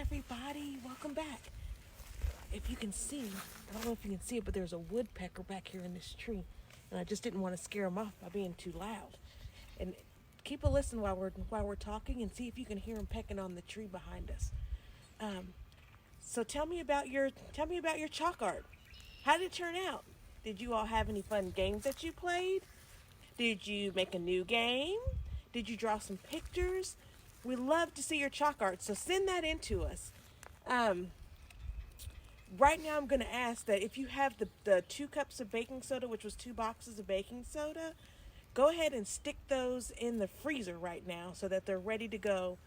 everybody, welcome back. If you can see, I don't know if you can see it, but there's a woodpecker back here in this tree, and I just didn't want to scare him off by being too loud. And keep a listen while we're talking, and see if you can hear him pecking on the tree behind us. So tell me about your chalk art. How did it turn out? Did you all have any fun games that you played? Did you make a new game? Did you draw some pictures? We love to see your chalk art, so send that in to us. Right now I'm going to ask that if you have the 2 cups of baking soda, which was 2 boxes of baking soda, go ahead and stick those in the freezer right now so that they're ready to go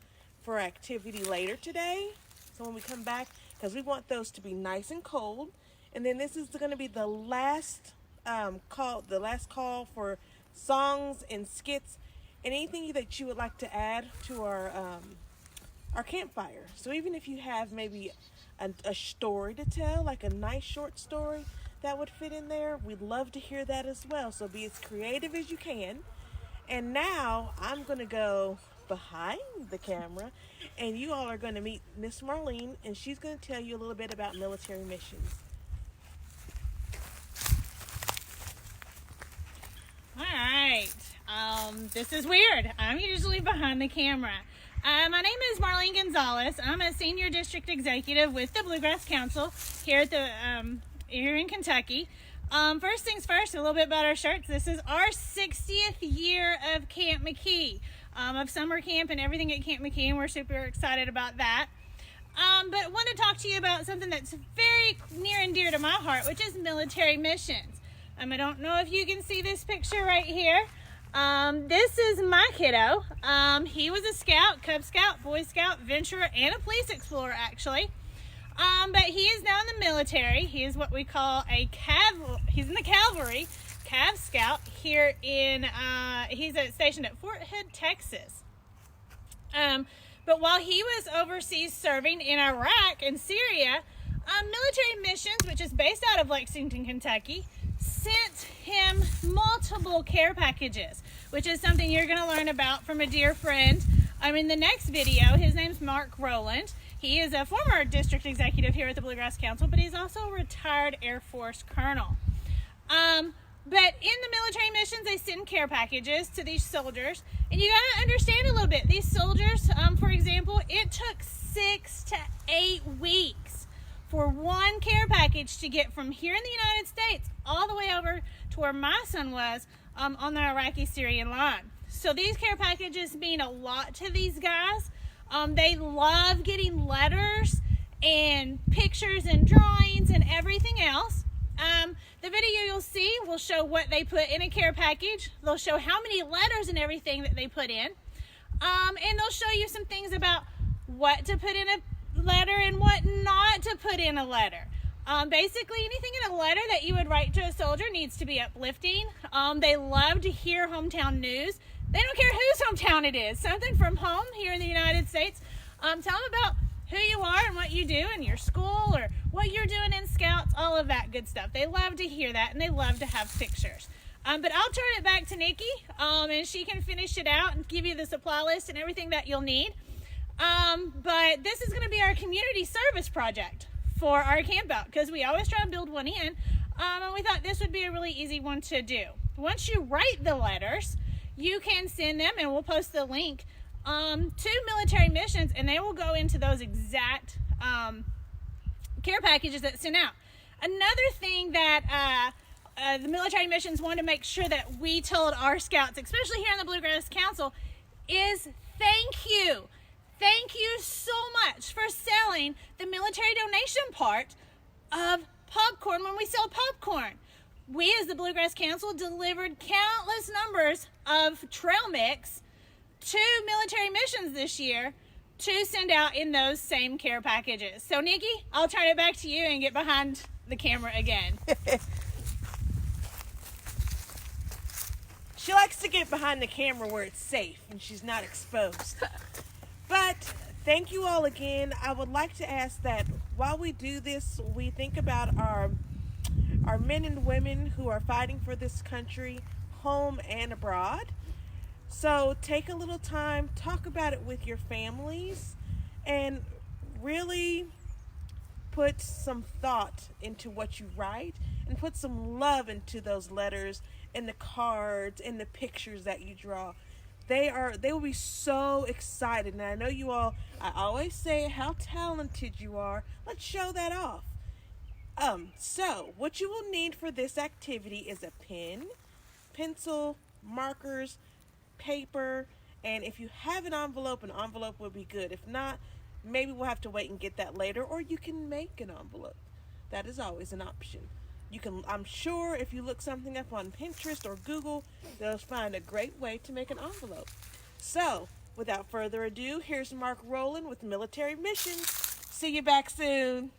for activity later today. So when we come back, because we want those to be nice and cold. And then this is going to be the last call for songs and skits and anything that you would like to add to our campfire. So even if you have maybe a story to tell, like a nice short story that would fit in there, we'd love to hear that as well. So be as creative as you can. And now I'm going to go behind the camera, and you all are going to meet Miss Marlene, and she's going to tell you a little bit about military missions. All right. This is weird. I'm usually behind the camera. My name is Marlene Gonzalez. I'm a senior district executive with the Bluegrass Council here at here in Kentucky. First things first, a little bit about our shirts. This is our 60th year of Camp McKee, of summer camp and everything at Camp McKee, and we're super excited about that. But I want to talk to you about something that's very near and dear to my heart, which is military missions. I don't know if you can see this picture right here. This is my kiddo. He was a scout, Cub Scout, Boy Scout, venturer, and a police explorer, actually. But he is now in the military. He is what we call he's in the cavalry, Cav Scout, here in, he's stationed at Fort Hood, Texas. But while he was overseas serving in Iraq and Syria, military missions, which is based out of Lexington, Kentucky, sent him multiple care packages, which is something you're going to learn about from a dear friend in the next video. His name's Mark Rowland. He is a former district executive here at the Bluegrass Council, but he's also a retired Air Force colonel. But in the military missions, they send care packages to these soldiers, and you got to understand a little bit. These soldiers, for example, it took 6 to 8 weeks for one care package to get from here in the United States all the way over to where my son was on the Iraqi-Syrian line. So these care packages mean a lot to these guys. They love getting letters and pictures and drawings and everything else. The video you'll see will show what they put in a care package. They'll show how many letters and everything that they put in. And they'll show you some things about what to put in a letter and what not to put in a letter. Basically, anything in a letter that you would write to a soldier needs to be uplifting. They love to hear hometown news. They don't care whose hometown it is. Something from home here in the United States. Tell them about who you are and what you do in your school or what you're doing in Scouts, all of that good stuff. They love to hear that, and they love to have pictures. But I'll turn it back to Nikki, and she can finish it out and give you the supply list and everything that you'll need. But this is going to be our community service project for our campout, because we always try to build one in, and we thought this would be a really easy one to do. Once you write the letters, you can send them, and we'll post the link to military missions, and they will go into those exact care packages that's sent out. Another thing that the military missions wanted to make sure that we told our scouts, especially here in the Bluegrass Council, is thank you. Thank you so much for selling the military donation part of popcorn when we sell popcorn. We, as the Bluegrass Council, delivered countless numbers of trail mix to military missions this year to send out in those same care packages. So, Nikki, I'll turn it back to you and get behind the camera again. She likes to get behind the camera where it's safe and she's not exposed. But thank you all again. I would like to ask that while we do this, we think about our men and women who are fighting for this country, home and abroad. So take a little time, talk about it with your families, and really put some thought into what you write and put some love into those letters and the cards and the pictures that you draw. They will be so excited. And I know you all, I always say how talented you are. Let's show that off. So what you will need for this activity is a pen, pencil, markers, paper, and if you have an envelope would be good. If not, maybe we'll have to wait and get that later, or you can make an envelope. That is always an option. You can, I'm sure if you look something up on Pinterest or Google, they'll find a great way to make an envelope. So, without further ado, here's Mark Rowland with Military Missions. See you back soon.